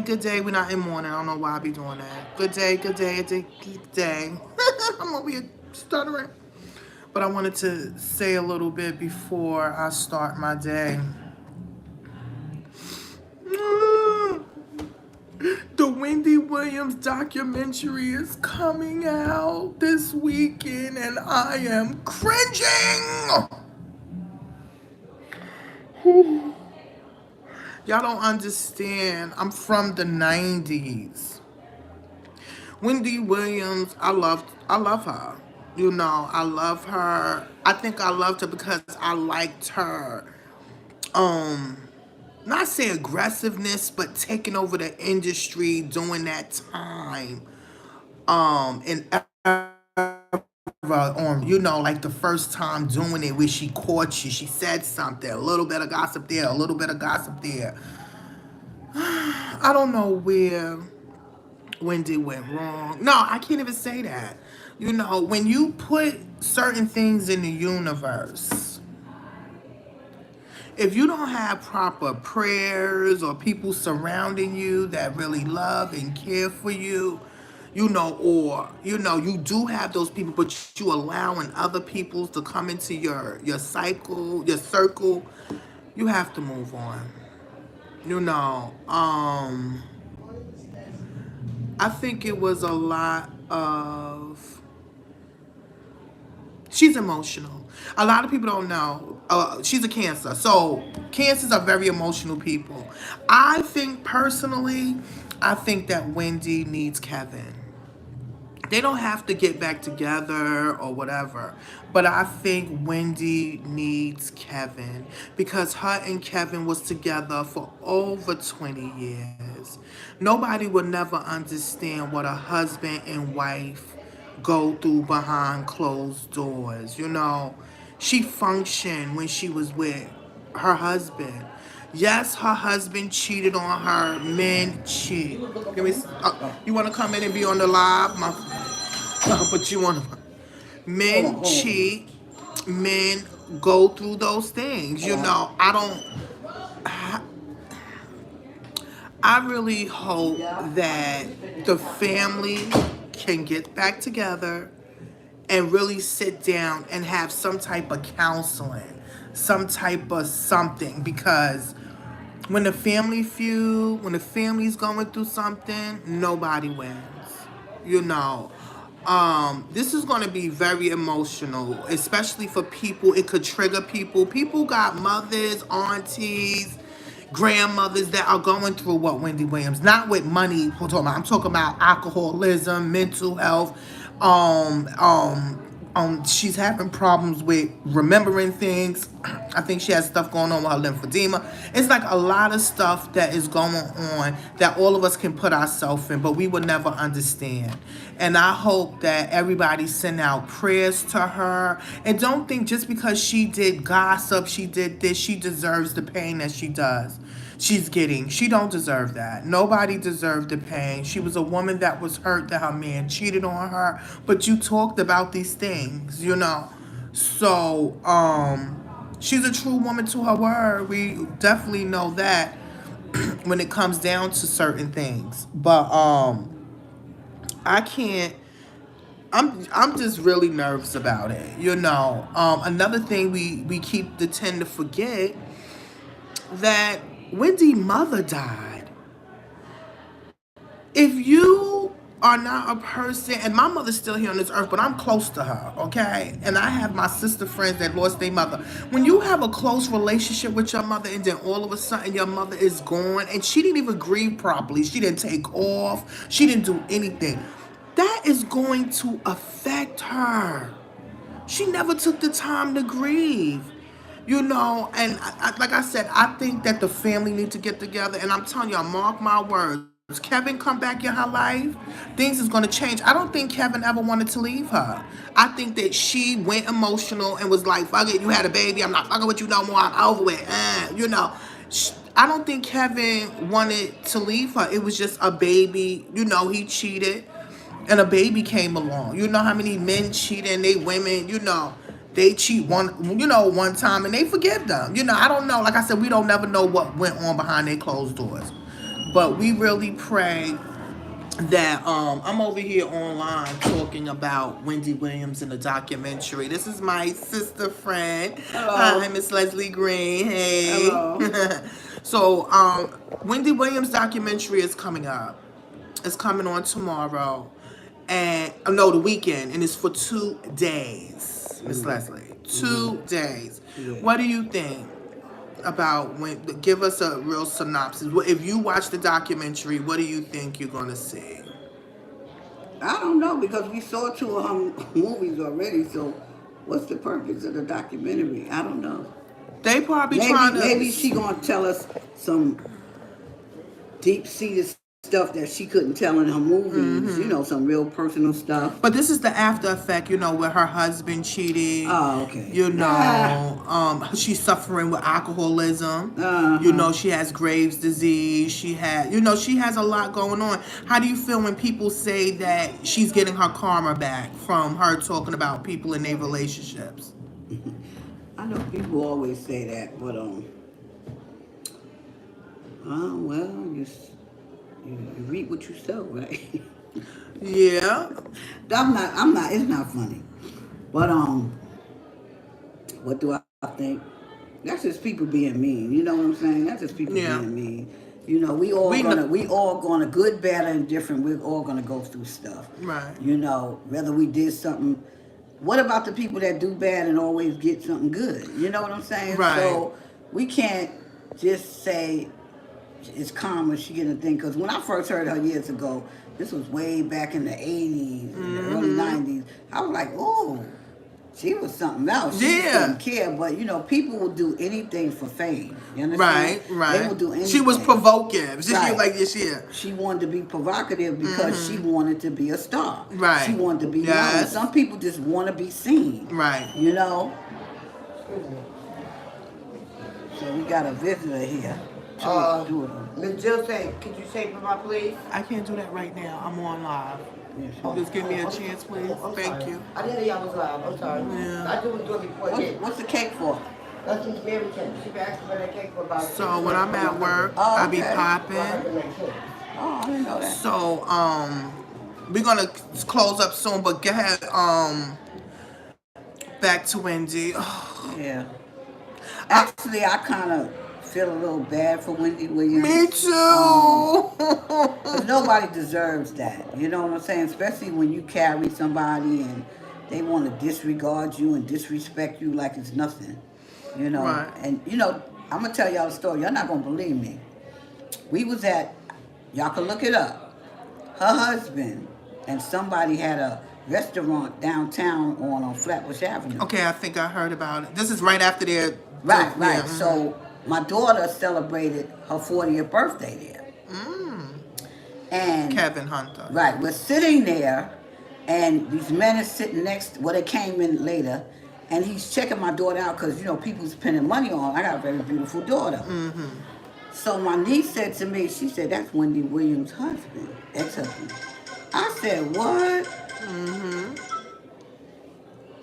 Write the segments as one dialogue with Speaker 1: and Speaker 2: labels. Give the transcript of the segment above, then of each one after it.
Speaker 1: good day. We're not in morning. I don't know why I be doing that. Good day, good day, good day. I'm over here stuttering. But I wanted to say a little bit before I start my day. The Wendy Williams documentary is coming out this weekend and I am cringing. Y'all don't understand. I'm from the 90s. Wendy Williams, I love her. You know, I love her. I think I loved her because I liked her um not say aggressiveness, but taking over the industry during that time. And you know, like the first time doing it where she caught you, she said something, a little bit of gossip there, a little bit of gossip there. I don't know where Wendy went wrong. No, I can't even say that. You know, when you put certain things in the universe, if you don't have proper prayers or people surrounding you that really love and care for you, you know, or you know, you do have those people, but you allowing other people to come into your cycle, your circle, you have to move on. You know, I think it was a lot of. She's emotional. A lot of people don't know. She's a Cancer. So, Cancers are very emotional people. I think personally, I think that Wendy needs Kevin. They don't have to get back together or whatever. But I think Wendy needs Kevin because her and Kevin was together for over 20 years. Nobody will never understand what a husband and wife go through behind closed doors. You know, she functioned when she was with her husband. Yes, her husband cheated on her. Men cheat. You want to come in and be on the live? But you want to. Men cheat. Men go through those things. You know, I really hope that the family can get back together and really sit down and have some type of counseling, some type of something, because when the family feud, when the family's going through something, nobody wins. You know, this is going to be very emotional, especially for people. It could trigger people. People got mothers, aunties, grandmothers that are going through what Wendy Williams, not with money. I'm talking about alcoholism, mental health. She's having problems with remembering things. I think she has stuff going on with her lymphedema. It's like a lot of stuff that is going on that all of us can put ourselves in, but we will never understand. And I hope that everybody send out prayers to her. And don't think just because she did gossip, she did this, she deserves the pain that she does. She's getting. She don't deserve that. Nobody deserved the pain. She was a woman that was hurt that her man cheated on her. But you talked about these things, you know. So, she's a true woman to her word. We definitely know that when it comes down to certain things. But I can't. I'm just really nervous about it. You know. Another thing we tend to forget that Wendy's mother died. If you are not a person, and my mother's still here on this earth, but I'm close to her, okay? And I have my sister friends that lost their mother. When you have a close relationship with your mother and then all of a sudden your mother is gone and she didn't even grieve properly, she didn't take off, she didn't do anything, that is going to affect her. She never took the time to grieve. You know, and like I said, I think that the family need to get together. And I'm telling y'all, mark my words. Kevin come back in her life, things is going to change. I don't think Kevin ever wanted to leave her. I think that she went emotional and was like, fuck it, you had a baby. I'm not fucking with you no more. I'm over it. You know, I don't think Kevin wanted to leave her. It was just a baby. You know, he cheated and a baby came along. You know how many men cheat and they women, you know. They cheat one time and they forgive them. You know, I don't know. Like I said, we don't never know what went on behind their closed doors. But we really pray that I'm over here online talking about Wendy Williams in the documentary. This is my sister friend. Hi,
Speaker 2: Hello.
Speaker 1: Miss Leslie Green. Hey.
Speaker 2: Hello.
Speaker 1: So Wendy Williams documentary is coming up. It's coming on tomorrow. And no, the weekend, and it's for 2 days, Miss Leslie. 2 days.
Speaker 2: Yeah.
Speaker 1: What do you think about when? Give us a real synopsis. If you watch the documentary, what do you think you're gonna see?
Speaker 2: I don't know because we saw two of her movies already. So, what's the purpose of the documentary? I don't know.
Speaker 1: They probably
Speaker 2: Maybe
Speaker 1: trying
Speaker 2: maybe
Speaker 1: to.
Speaker 2: she gonna tell us some deep seated stuff that she couldn't tell in her movies. You know, some real personal stuff.
Speaker 1: But this is the after effect, with her husband cheating.
Speaker 2: Oh, okay.
Speaker 1: She's suffering with alcoholism.
Speaker 2: Uh-huh.
Speaker 1: She has Graves' disease. She has a lot going on. How do you feel when people say that she's getting her karma back from her talking about people in their relationships?
Speaker 2: I know people always say that, but well, you reap what you sow, right?
Speaker 1: Yeah.
Speaker 2: I'm not. It's not funny, but what do I think? That's just people being mean. You know what I'm saying? That's just people
Speaker 1: Yeah.
Speaker 2: being mean. You know, we all gonna good, bad, and indifferent. We're all gonna go through stuff.
Speaker 1: Right.
Speaker 2: Whether we did something. What about the people that do bad and always get something good? You know what I'm saying?
Speaker 1: Right.
Speaker 2: So we can't just say it's karma. She getting a thing because when I first heard her years ago, this was way back in the '80s, the early '90s. I was like, oh. She was something else. She just didn't care. But, people will do anything for fame. You understand?
Speaker 1: Right.
Speaker 2: They will do anything.
Speaker 1: She was provocative. She
Speaker 2: Right.
Speaker 1: like this year.
Speaker 2: She wanted to be provocative because she wanted to be a star.
Speaker 1: Right.
Speaker 2: She wanted to be known.
Speaker 1: Yes.
Speaker 2: Some people just want to be seen.
Speaker 1: Right.
Speaker 2: So we got a visitor here.
Speaker 3: Ms. Jill said, could you say for my please?
Speaker 1: I can't do that right now. I'm on live. Just give me a chance, please. Thank you.
Speaker 3: I didn't know y'all was live. I'm sorry.
Speaker 1: Yeah.
Speaker 3: I do it before it.
Speaker 2: What's the cake for?
Speaker 3: That's Miss Mary cake. She been asking for that cake for about.
Speaker 1: So when I'm at work,
Speaker 2: Oh,
Speaker 1: I be
Speaker 2: okay.
Speaker 1: popping.
Speaker 2: Oh, I didn't know that.
Speaker 1: So we're gonna close up soon, but go ahead. Back to Wendy.
Speaker 2: Yeah. Actually, I kind of feel a little bad for Wendy Williams.
Speaker 1: Me too.
Speaker 2: 'Cause nobody deserves that. You know what I'm saying? Especially when you carry somebody and they want to disregard you and disrespect you like it's nothing.
Speaker 1: Right.
Speaker 2: And, I'm going to tell y'all a story. Y'all not going to believe me. We was y'all can look it up. Her husband and somebody had a restaurant downtown on Flatbush Avenue.
Speaker 1: Okay, I think I heard about it. This is right after their.
Speaker 2: Right.
Speaker 1: Yeah.
Speaker 2: So my daughter celebrated her 40th birthday there. And
Speaker 1: Kevin Hunter.
Speaker 2: right, we're sitting there, and these men are sitting they came in later, and he's checking my daughter out because people's spending money on her. I got a very beautiful daughter. So my niece said to me, she said, "That's Wendy Williams' husband, ex-husband." I said, "What?"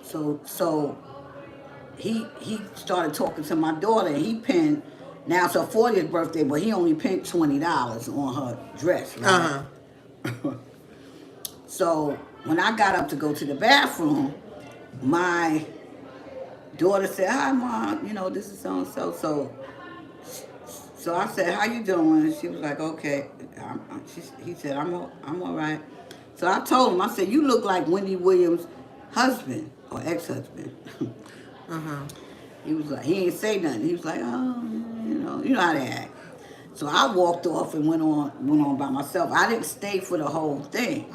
Speaker 2: So he started talking to my daughter, and he pinned. Now it's her 40th birthday, but he only pinned $20 on her dress, right? So when I got up to go to the bathroom, my daughter said, "Hi, Mom. This is so and so." So I said, "How you doing?" She was like, "Okay." He said, "I'm all right." So I told him, I said, "You look like Wendy Williams' husband or ex-husband." He was like, he ain't say nothing. He was like, "Oh, you know how they act." So I walked off and went on by myself. I didn't stay for the whole thing.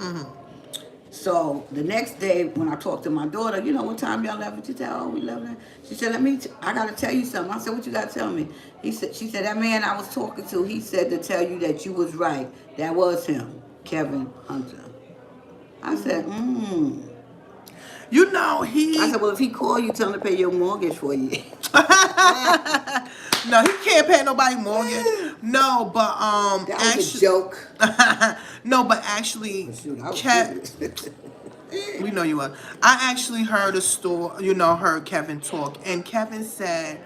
Speaker 2: So the next day when I talked to my daughter, what time y'all left? She said, "Oh, we left." She said, I gotta tell you something. I said, "What you gotta tell me?" She said, "That man I was talking to, he said to tell you that you was right. That was him, Kevin Hunter." I said, I said, "Well, if he call you, tell him to pay your mortgage for you."
Speaker 1: No, he can't pay nobody mortgage. No, but
Speaker 2: That was a joke.
Speaker 1: No, but actually,
Speaker 2: Shoot, I was
Speaker 1: Kev, we know you were. I actually heard a story. Heard Kevin talk, and Kevin said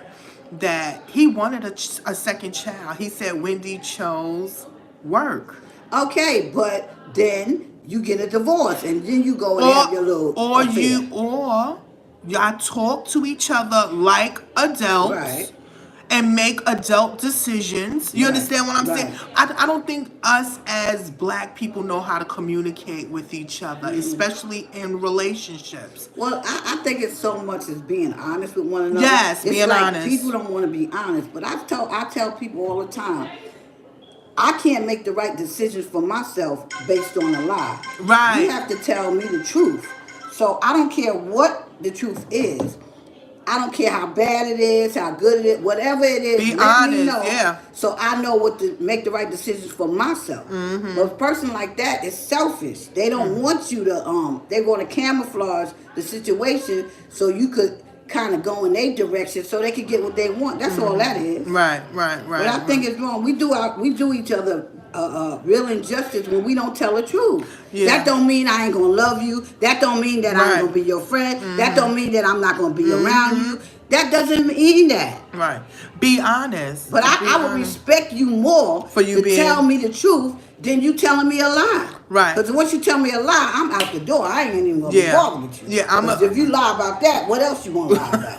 Speaker 1: that he wanted a second child. He said Wendy chose Work.
Speaker 2: Okay, but then you get a divorce and then you go and have your little affair.
Speaker 1: Or y'all talk to each other like adults
Speaker 2: Right.
Speaker 1: and make adult decisions. You
Speaker 2: Right,
Speaker 1: understand what I'm saying?
Speaker 2: right.
Speaker 1: I don't think us as black people know how to communicate with each other, especially in relationships.
Speaker 2: Well, I think it's so much as being honest with one another.
Speaker 1: Yes,
Speaker 2: It's
Speaker 1: being
Speaker 2: like
Speaker 1: honest.
Speaker 2: people don't want to be honest, but I tell people all the time, I can't make the right decisions for myself based on a lie.
Speaker 1: Right.
Speaker 2: You have to tell me the truth. So I don't care what the truth is. I don't care how bad it is, how good it is, whatever it is,
Speaker 1: Be
Speaker 2: let me
Speaker 1: honest,
Speaker 2: know.
Speaker 1: yeah.
Speaker 2: So I know what to make the right decisions for myself. But a person like that is selfish. They don't want you to they want to camouflage the situation so you could kind of go in their direction so they could get what they want. That's all that is.
Speaker 1: Right.
Speaker 2: But I think it's wrong. We do each other real injustice when we don't tell the truth.
Speaker 1: Yeah.
Speaker 2: That don't mean I ain't gonna love you. That don't mean that I'm gonna be your friend. That don't mean that I'm not gonna be around you. That doesn't mean that.
Speaker 1: Right. Be honest.
Speaker 2: But
Speaker 1: Be
Speaker 2: I would
Speaker 1: honest.
Speaker 2: respect you more
Speaker 1: For you
Speaker 2: to
Speaker 1: being-
Speaker 2: tell me the truth than you telling me a lie.
Speaker 1: Right.
Speaker 2: Because once you tell me a lie, I'm out the door. I ain't even gonna
Speaker 1: Yeah.
Speaker 2: be bothered with you.
Speaker 1: Yeah, I'm a-
Speaker 2: 'Cause if you lie about that, what else you gonna lie about?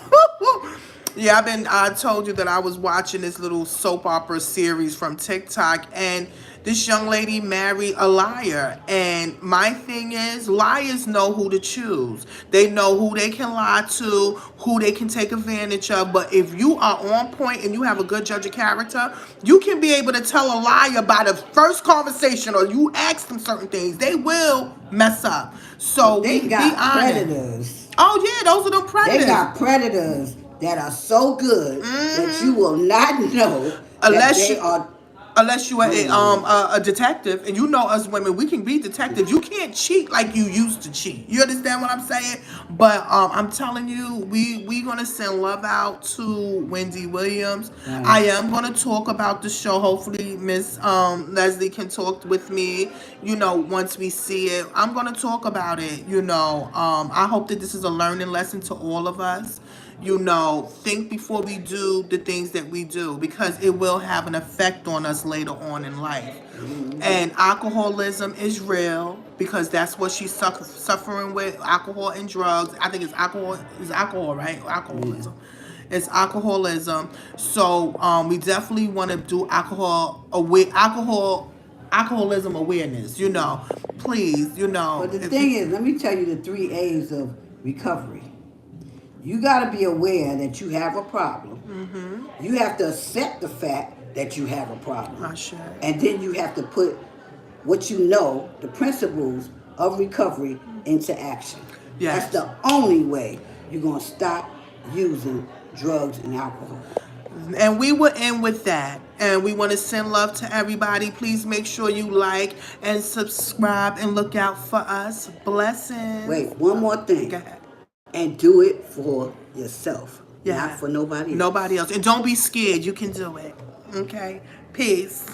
Speaker 1: Yeah, I told you that I was watching this little soap opera series from TikTok, and this young lady married a liar. And my thing is, liars know who to choose. They know who they can lie to, who they can take advantage of. But if you are on point and you have a good judge of character, you can be able to tell a liar by the first conversation, or you ask them certain things. They will mess up. So
Speaker 2: They
Speaker 1: be
Speaker 2: got
Speaker 1: honest.
Speaker 2: predators.
Speaker 1: Oh yeah, those are the predators.
Speaker 2: They got predators that are so good that you will not know
Speaker 1: Unless
Speaker 2: that they
Speaker 1: you-
Speaker 2: are.
Speaker 1: Unless you are a detective, and you know us women, we can be detectives. You can't cheat like you used to cheat. You understand what I'm saying? But I'm telling you, we gonna send love out to Wendy Williams.
Speaker 2: Right.
Speaker 1: I am gonna talk about the show. Hopefully, Miss Leslie can talk with me. You know, once we see it, I'm gonna talk about it. You know, I hope that this is a learning lesson to all of us. You know, think before we do the things that we do, because it will have an effect on us later on in life. And alcoholism is real, because that's what she's suffering with, alcohol and drugs. I think it's alcohol, right? Alcoholism. It's alcoholism. So we definitely want to do alcoholism awareness. You know, please. You know.
Speaker 2: But the thing is, let me tell you the 3 A's of recovery. You got to be aware that you have a problem. You have to accept the fact that you have a problem.
Speaker 1: I should.
Speaker 2: And then you have to put what you know, the principles of recovery, into action.
Speaker 1: Yes.
Speaker 2: That's the only way you're going to stop using drugs and alcohol.
Speaker 1: And we will end with that. And we want to send love to everybody. Please make sure you like and subscribe and look out for us. Blessings.
Speaker 2: Wait, one more thing.
Speaker 1: Go ahead.
Speaker 2: And do it for yourself,
Speaker 1: Yeah.
Speaker 2: not for nobody else.
Speaker 1: Nobody else. And don't be scared. You can do it. Okay? Peace.